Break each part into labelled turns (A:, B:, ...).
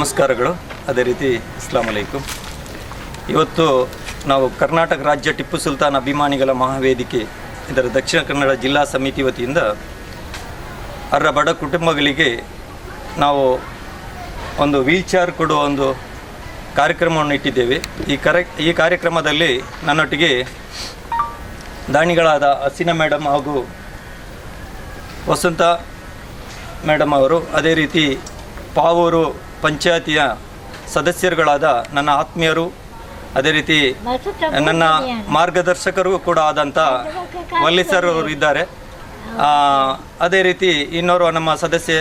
A: ನಮಸ್ಕಾರಗಳು. ಅದೇ ರೀತಿ ಅಸ್ಲಾಂ ಅಲೈಕುಂ. ಇವತ್ತು ನಾವು ಕರ್ನಾಟಕ ರಾಜ್ಯ ಟಿಪ್ಪು ಸುಲ್ತಾನ್ ಅಭಿಮಾನಿಗಳ ಮಹಾವೇದಿಕೆ ಇದರ ದಕ್ಷಿಣ ಕನ್ನಡ ಜಿಲ್ಲಾ ಸಮಿತಿ ವತಿಯಿಂದ ಅರ್ಹ ಬಡ ಕುಟುಂಬಗಳಿಗೆ ನಾವು ಒಂದು ವೀಲ್ಚೇರ್ ಕೊಡುವ ಒಂದು ಕಾರ್ಯಕ್ರಮವನ್ನು ಇಟ್ಟಿದ್ದೇವೆ. ಈ ಕಾರ್ಯಕ್ರಮದಲ್ಲಿ ನನ್ನೊಟ್ಟಿಗೆ ದಾನಿಗಳಾದ ಹಸೀನಾ ಮೇಡಮ್ ಹಾಗೂ ವಸಂತ ಮೇಡಮ್ ಅವರು, ಅದೇ ರೀತಿ ಪಾವೂರು ಪಂಚಾಯತಿಯ ಸದಸ್ಯರುಗಳಾದ ನನ್ನ ಆತ್ಮೀಯರು, ಅದೇ ರೀತಿ ನನ್ನ ಮಾರ್ಗದರ್ಶಕರು ಕೂಡ ಆದಂಥ ವಲ್ಲಿ ಸರ್ ಅವರು ಇದ್ದಾರೆ. ಅದೇ ರೀತಿ ಇನ್ನೋರ್ವ ನಮ್ಮ ಸದಸ್ಯೆ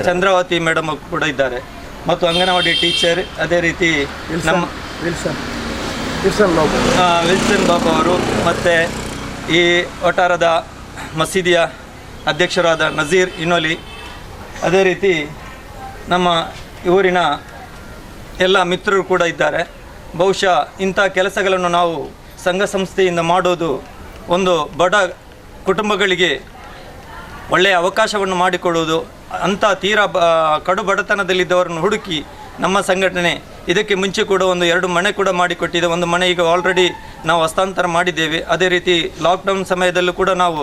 A: ಚಂದ್ರಾವತಿ ಮೇಡಮ್ ಕೂಡ ಇದ್ದಾರೆ, ಮತ್ತು ಅಂಗನವಾಡಿ ಟೀಚರ್, ಅದೇ ರೀತಿ ನಮ್ಮ ವಿಲ್ಸನ್ ಬಾಬು ಅವರು, ಮತ್ತು ಈ ಒಟ್ಟಾರದ ಮಸೀದಿಯ ಅಧ್ಯಕ್ಷರಾದ ನಜೀರ್ ಇನೋಲಿ, ಅದೇ ರೀತಿ ನಮ್ಮ ಊರಿನ ಎಲ್ಲ ಮಿತ್ರರು ಕೂಡ ಇದ್ದಾರೆ. ಬಹುಶಃ ಇಂಥ ಕೆಲಸಗಳನ್ನು ನಾವು ಸಂಘ ಸಂಸ್ಥೆಯಿಂದ ಮಾಡೋದು ಒಂದು ಬಡ ಕುಟುಂಬಗಳಿಗೆ ಒಳ್ಳೆಯ ಅವಕಾಶವನ್ನು ಮಾಡಿಕೊಡುವುದು. ಅಂಥ ತೀರಾ ಕಡು ಬಡತನದಲ್ಲಿದ್ದವರನ್ನು ಹುಡುಕಿ ನಮ್ಮ ಸಂಘಟನೆ ಇದಕ್ಕೆ ಮುಂಚೆ ಕೂಡ ಒಂದು 2 ಮನೆ ಕೂಡ ಮಾಡಿಕೊಟ್ಟಿದೆ. ಒಂದು ಮನೆ ಈಗ ಆಲ್ರೆಡಿ ನಾವು ಹಸ್ತಾಂತರ ಮಾಡಿದ್ದೇವೆ. ಅದೇ ರೀತಿ ಲಾಕ್ಡೌನ್ ಸಮಯದಲ್ಲೂ ಕೂಡ ನಾವು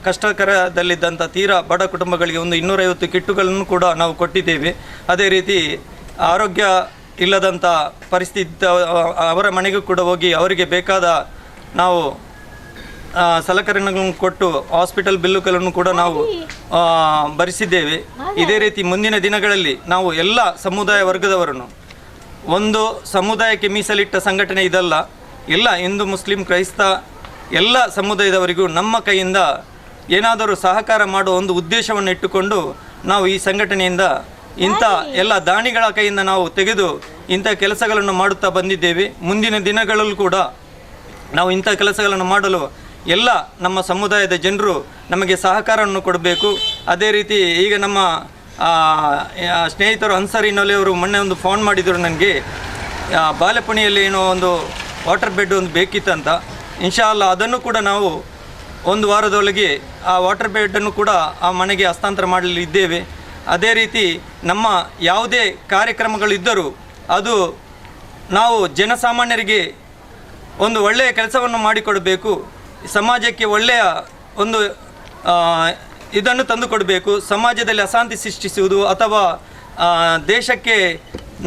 A: ಕಷ್ಟಕರದಲ್ಲಿದ್ದಂಥ ತೀರಾ ಬಡ ಕುಟುಂಬಗಳಿಗೆ ಒಂದು 250 ಕಿಟ್ಟುಗಳನ್ನು ಕೂಡ ನಾವು ಕೊಟ್ಟಿದ್ದೇವೆ. ಅದೇ ರೀತಿ ಆರೋಗ್ಯ ಇಲ್ಲದಂಥ ಪರಿಸ್ಥಿತಿ ಅವರ ಮನೆಗೂ ಕೂಡ ಹೋಗಿ ಅವರಿಗೆ ಬೇಕಾದ ನಾವು ಸಲಕರಣೆಗಳನ್ನು ಕೊಟ್ಟು ಹಾಸ್ಪಿಟಲ್ ಬಿಲ್ಲುಗಳನ್ನು ಕೂಡ ನಾವು ಭರಿಸಿದ್ದೇವೆ. ಇದೇ ರೀತಿ ಮುಂದಿನ ದಿನಗಳಲ್ಲಿ ನಾವು ಎಲ್ಲ ಸಮುದಾಯ ವರ್ಗದವರನ್ನು, ಒಂದು ಸಮುದಾಯಕ್ಕೆ ಮೀಸಲಿಟ್ಟ ಸಂಘಟನೆ ಇದಲ್ಲ, ಎಲ್ಲ ಹಿಂದೂ ಮುಸ್ಲಿಂ ಕ್ರೈಸ್ತ ಎಲ್ಲ ಸಮುದಾಯದವರಿಗೂ ನಮ್ಮ ಕೈಯಿಂದ ಏನಾದರೂ ಸಹಕಾರ ಮಾಡುವ ಒಂದು ಉದ್ದೇಶವನ್ನು ಇಟ್ಟುಕೊಂಡು ನಾವು ಈ ಸಂಘಟನೆಯಿಂದ ಇಂಥ ಎಲ್ಲ ದಾನಿಗಳ ಕೈಯಿಂದ ನಾವು ತೆಗೆದು ಇಂಥ ಕೆಲಸಗಳನ್ನು ಮಾಡುತ್ತಾ ಬಂದಿದ್ದೇವೆ. ಮುಂದಿನ ದಿನಗಳಲ್ಲೂ ಕೂಡ ನಾವು ಇಂಥ ಕೆಲಸಗಳನ್ನು ಮಾಡಲು ಎಲ್ಲ ನಮ್ಮ ಸಮುದಾಯದ ಜನರು ನಮಗೆ ಸಹಕಾರವನ್ನು ಕೊಡಬೇಕು. ಅದೇ ರೀತಿ ಈಗ ನಮ್ಮ ಸ್ನೇಹಿತರು ಅನ್ಸಾರಿ ನೊಲೆಯವರು ಮೊನ್ನೆ ಒಂದು ಫೋನ್ ಮಾಡಿದರು ನನಗೆ, ಬಾಲೆಪುಣಿಯಲ್ಲಿ ಏನೋ ಒಂದು ವಾಟರ್ ಬೆಡ್ ಒಂದು ಬೇಕಿತ್ತಂತ. ಇನ್ಶಾಅಲ್ಲಾ ಅದನ್ನು ಕೂಡ ನಾವು 1 ವಾರದೊಳಗೆ ಆ ವಾಟರ್ ಬೆಡ್ಡನ್ನು ಕೂಡ ಆ ಮನೆಗೆ ಹಸ್ತಾಂತರ ಮಾಡಲಿದ್ದೇವೆ. ಅದೇ ರೀತಿ ನಮ್ಮ ಯಾವುದೇ ಕಾರ್ಯಕ್ರಮಗಳಿದ್ದರೂ ಅದು ನಾವು ಜನಸಾಮಾನ್ಯರಿಗೆ ಒಂದು ಒಳ್ಳೆಯ ಕೆಲಸವನ್ನು ಮಾಡಿಕೊಡಬೇಕು, ಸಮಾಜಕ್ಕೆ ಒಳ್ಳೆಯ ಒಂದು ಇದನ್ನು ತಂದುಕೊಡಬೇಕು. ಸಮಾಜದಲ್ಲಿ ಅಶಾಂತಿ ಸೃಷ್ಟಿಸುವುದು ಅಥವಾ ದೇಶಕ್ಕೆ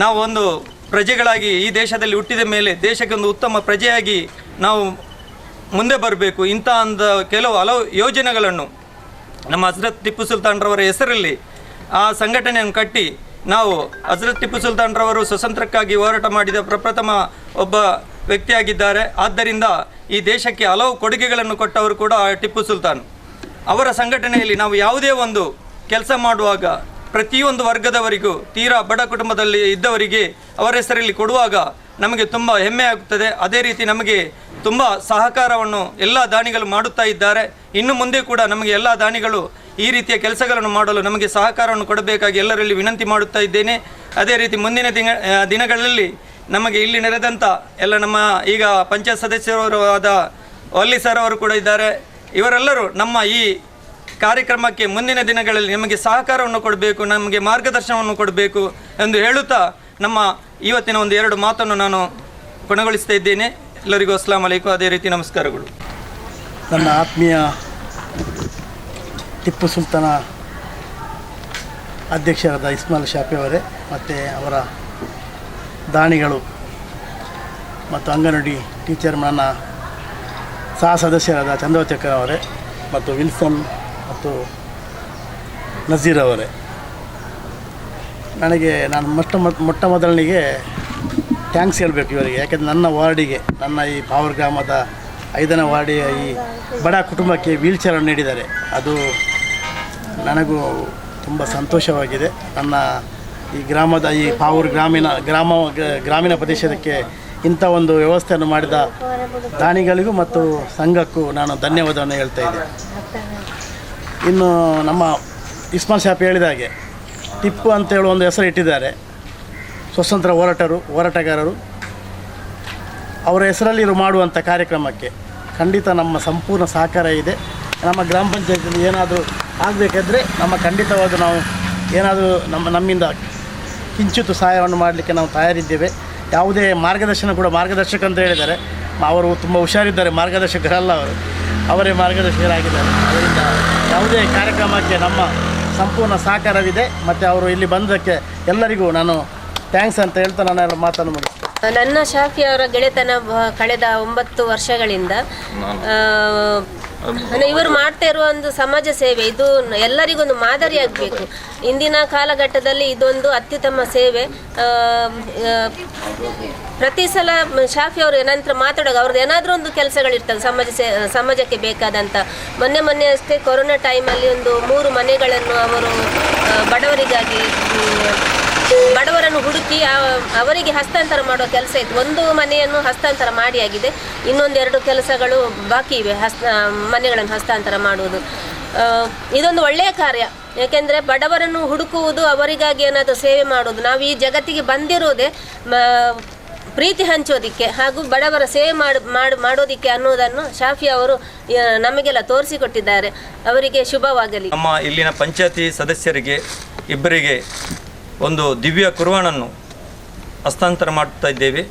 A: ನಾವು ಒಂದು ಪ್ರಜೆಗಳಾಗಿ ಈ ದೇಶದಲ್ಲಿ ಹುಟ್ಟಿದ ಮೇಲೆ ದೇಶಕ್ಕೆ ಒಂದು ಉತ್ತಮ ಪ್ರಜೆಯಾಗಿ ನಾವು ಮುಂದೆ ಬರಬೇಕು. ಇಂಥ ಒಂದು ಹಲವು ಯೋಜನೆಗಳನ್ನು ನಮ್ಮ ಹಜರತ್ ಟಿಪ್ಪು ಸುಲ್ತಾನ್ರವರ ಹೆಸರಲ್ಲಿ ಆ ಸಂಘಟನೆಯನ್ನು ಕಟ್ಟಿ ನಾವು ಹಜರತ್ ಟಿಪ್ಪು ಸುಲ್ತಾನ್ರವರು ಸ್ವತಂತ್ರಕ್ಕಾಗಿ ಹೋರಾಟ ಮಾಡಿದ ಪ್ರಪ್ರಥಮ ಒಬ್ಬ ವ್ಯಕ್ತಿಯಾಗಿದ್ದಾರೆ. ಆದ್ದರಿಂದ ಈ ದೇಶಕ್ಕೆ ಹಲವು ಕೊಡುಗೆಗಳನ್ನು ಕೊಟ್ಟವರು ಕೂಡ ಟಿಪ್ಪು ಸುಲ್ತಾನ್. ಅವರ ಸಂಘಟನೆಯಲ್ಲಿ ನಾವು ಯಾವುದೇ ಒಂದು ಕೆಲಸ ಮಾಡುವಾಗ ಪ್ರತಿಯೊಂದು ವರ್ಗದವರಿಗೂ, ತೀರಾ ಬಡ ಕುಟುಂಬದಲ್ಲಿ ಇದ್ದವರಿಗೆ ಅವರ ಹೆಸರಲ್ಲಿ ಕೊಡುವಾಗ ನಮಗೆ ತುಂಬ ಹೆಮ್ಮೆ ಆಗುತ್ತದೆ. ಅದೇ ರೀತಿ ನಮಗೆ ತುಂಬ ಸಹಕಾರವನ್ನು ಎಲ್ಲ ದಾನಿಗಳು ಮಾಡುತ್ತಾ ಇದ್ದಾರೆ. ಇನ್ನು ಮುಂದೆ ಕೂಡ ನಮಗೆ ಎಲ್ಲ ದಾನಿಗಳು ಈ ರೀತಿಯ ಕೆಲಸಗಳನ್ನು ಮಾಡಲು ನಮಗೆ ಸಹಕಾರವನ್ನು ಕೊಡಬೇಕಾಗಿ ಎಲ್ಲರಲ್ಲಿ ವಿನಂತಿ ಮಾಡುತ್ತಾ ಇದ್ದೇನೆ. ಅದೇ ರೀತಿ ಮುಂದಿನ ದಿನಗಳಲ್ಲಿ ನಮಗೆ ಇಲ್ಲಿ ನೆರೆದಂಥ ಎಲ್ಲ ನಮ್ಮ ಈಗ ಪಂಚಾಯತ್ ಸದಸ್ಯರು ಆದ ವಲ್ಲಿ ಸರ್ ಅವರು ಕೂಡ ಇದ್ದಾರೆ. ಇವರೆಲ್ಲರೂ ನಮ್ಮ ಈ ಕಾರ್ಯಕ್ರಮಕ್ಕೆ ಮುಂದಿನ ದಿನಗಳಲ್ಲಿ ನಮಗೆ ಸಹಕಾರವನ್ನು ಕೊಡಬೇಕು, ನಮಗೆ ಮಾರ್ಗದರ್ಶನವನ್ನು ಕೊಡಬೇಕು ಎಂದು ಹೇಳುತ್ತಾ ನಮ್ಮ ಇವತ್ತಿನ ಒಂದು 2 ಮಾತನ್ನು ನಾನು ಕೊನೆಗೊಳಿಸ್ತಾ ಇದ್ದೇನೆ. ಎಲ್ಲರಿಗೂ ಅಸ್ಲಾಂ ಅಲೈಕುಂ. ಅದೇ ರೀತಿ ನಮಸ್ಕಾರಗಳು.
B: ನನ್ನ ಆತ್ಮೀಯ ಟಿಪ್ಪು ಸುಲ್ತಾನ ಅಧ್ಯಕ್ಷರಾದ ಇಸ್ಮಾಯಿಲ್ ಶಾಫಿ ಅವರೇ, ಮತ್ತು ಅವರ ದಾನಿಗಳು ಮತ್ತು ಅಂಗನವಾಡಿ ಟೀಚರ್ ನನ್ನ ಸಹ ಸದಸ್ಯರಾದ ಚಂದ್ರಾವತಿ ಅವರೇ ಮತ್ತು ವಿಲ್ಸನ್ ಮತ್ತು ನಜೀರ್ ಅವರೇ, ನಾನು ಮೊಟ್ಟ ಮೊದಲನಿಗೆ ಥ್ಯಾಂಕ್ಸ್ ಹೇಳಬೇಕು ಇವರಿಗೆ. ಯಾಕೆಂದರೆ ನನ್ನ ವಾರ್ಡಿಗೆ, ನನ್ನ ಈ ಪಾವೂರು ಗ್ರಾಮದ 5ನೇ ವಾರ್ಡಿಯ ಈ ಬಡ ಕುಟುಂಬಕ್ಕೆ ವೀಲ್ಚೇರನ್ನು ನೀಡಿದ್ದಾರೆ. ಅದು ನನಗೂ ತುಂಬ ಸಂತೋಷವಾಗಿದೆ. ನನ್ನ ಈ ಗ್ರಾಮದ ಈ ಪಾವೂರು ಗ್ರಾಮೀಣ ಪ್ರದೇಶಕ್ಕೆ ಇಂಥ ಒಂದು ವ್ಯವಸ್ಥೆಯನ್ನು ಮಾಡಿದ ದಾನಿಗಳಿಗೂ ಮತ್ತು ಸಂಘಕ್ಕೂ ನಾನು ಧನ್ಯವಾದವನ್ನು ಹೇಳ್ತಾ ಇದ್ದೇನೆ. ಇನ್ನು ನಮ್ಮ ಇಸ್ಮಾಯಿಲ್ ಶಾಫಿ ಹೇಳಿದ ಹಾಗೆ ಟಿಪ್ಪು ಅಂತ ಹೇಳುವ ಒಂದು ಹೆಸರು ಇಟ್ಟಿದ್ದಾರೆ. ಸ್ವತಂತ್ರ ಹೋರಾಟಗಾರರು ಅವರ ಹೆಸರಲ್ಲಿ ಮಾಡುವಂಥ ಕಾರ್ಯಕ್ರಮಕ್ಕೆ ಖಂಡಿತ ನಮ್ಮ ಸಂಪೂರ್ಣ ಸಹಕಾರ ಇದೆ. ನಮ್ಮ ಗ್ರಾಮ ಪಂಚಾಯತಿಯಲ್ಲಿ ಏನಾದರೂ ಆಗಬೇಕಾದ್ರೆ ನಮ್ಮ ಖಂಡಿತವಾದ ನಾವು ಏನಾದರೂ ನಮ್ಮಿಂದ ಕಿಂಚಿತ್ತು ಸಹಾಯವನ್ನು ಮಾಡಲಿಕ್ಕೆ ನಾವು ತಯಾರಿದ್ದೇವೆ. ಯಾವುದೇ ಮಾರ್ಗದರ್ಶನ ಕೂಡ ಮಾರ್ಗದರ್ಶಕ ಅಂತ ಹೇಳಿದ್ದಾರೆ, ಅವರು ತುಂಬ ಹುಷಾರಿದ್ದಾರೆ, ಮಾರ್ಗದರ್ಶಕರಲ್ಲ ಅವರೇ ಮಾರ್ಗದರ್ಶಕರಾಗಿದ್ದಾರೆ. ಅದರಿಂದ ಯಾವುದೇ ಕಾರ್ಯಕ್ರಮಕ್ಕೆ ನಮ್ಮ ಸಂಪೂರ್ಣ ಸಹಕಾರವಿದೆ. ಮತ್ತು ಅವರು ಇಲ್ಲಿ ಬಂದಕ್ಕೆ ಎಲ್ಲರಿಗೂ ನಾನು ಥ್ಯಾಂಕ್ಸ್ ಅಂತ ಹೇಳ್ತಾ ನನ್ನ ಮಾತನ್ನು ಮುಗಿಸ್ತೇನೆ.
C: ನನ್ನ ಶಾಫಿ ಅವರ ಗೆಳೆತನ ಕಳೆದ 9 ವರ್ಷಗಳಿಂದ ಇವರು ಮಾಡ್ತಾ ಇರುವ ಒಂದು ಸಮಾಜ ಸೇವೆ, ಇದು ಎಲ್ಲರಿಗೊಂದು ಮಾದರಿಯಾಗಬೇಕು. ಇಂದಿನ ಕಾಲಘಟ್ಟದಲ್ಲಿ ಇದೊಂದು ಅತ್ಯುತ್ತಮ ಸೇವೆ. ಪ್ರತಿ ಸಲ ಶಾಫಿ ಅವರು ಏನಂತ ಮಾತಾಡುವಾಗ ಅವ್ರದ್ದು ಏನಾದರೂ ಒಂದು ಕೆಲಸಗಳಿರ್ತದೆ ಸಮಾಜಕ್ಕೆ ಬೇಕಾದಂಥ. ಮೊನ್ನೆ ಅಷ್ಟೇ ಕೊರೋನಾ ಟೈಮಲ್ಲಿ ಒಂದು 3 ಮನೆಗಳನ್ನು ಅವರು ಬಡವರನ್ನು ಹುಡುಕಿ ಅವರಿಗೆ ಹಸ್ತಾಂತರ ಮಾಡುವ ಕೆಲಸ ಇತ್ತು. 1 ಮನೆಯನ್ನು ಹಸ್ತಾಂತರ ಮಾಡಿ ಆಗಿದೆ, ಇನ್ನೊಂದು 2 ಕೆಲಸಗಳು ಬಾಕಿ ಇವೆ ಮನೆಗಳನ್ನು ಹಸ್ತಾಂತರ ಮಾಡುವುದು. ಇದೊಂದು ಒಳ್ಳೆಯ ಕಾರ್ಯ, ಏಕೆಂದರೆ ಬಡವರನ್ನು ಹುಡುಕುವುದು, ಅವರಿಗಾಗಿ ಏನಾದರೂ ಸೇವೆ ಮಾಡುವುದು. ನಾವು ಈ ಜಗತ್ತಿಗೆ ಬಂದಿರೋದೇ ಪ್ರೀತಿ ಹಂಚೋದಿಕ್ಕೆ ಹಾಗೂ ಬಡವರ ಸೇವೆ ಮಾಡೋದಿಕ್ಕೆ ಅನ್ನೋದನ್ನು ಶಾಫಿ ಅವರು ನಮಗೆಲ್ಲ ತೋರಿಸಿಕೊಟ್ಟಿದ್ದಾರೆ. ಅವರಿಗೆ ಶುಭವಾಗಲಿ.
A: ನಮ್ಮ ಇಲ್ಲಿನ ಪಂಚಾಯತಿ ಸದಸ್ಯರಿಗೆ ಇಬ್ಬರಿಗೆ ಒಂದು ದಿವ್ಯ ಕುರ್ವಾನನ್ನು ಹಸ್ತಾಂತರ ಮಾಡ್ತಾ ಇದ್ದೇವೆ.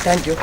B: Thank you.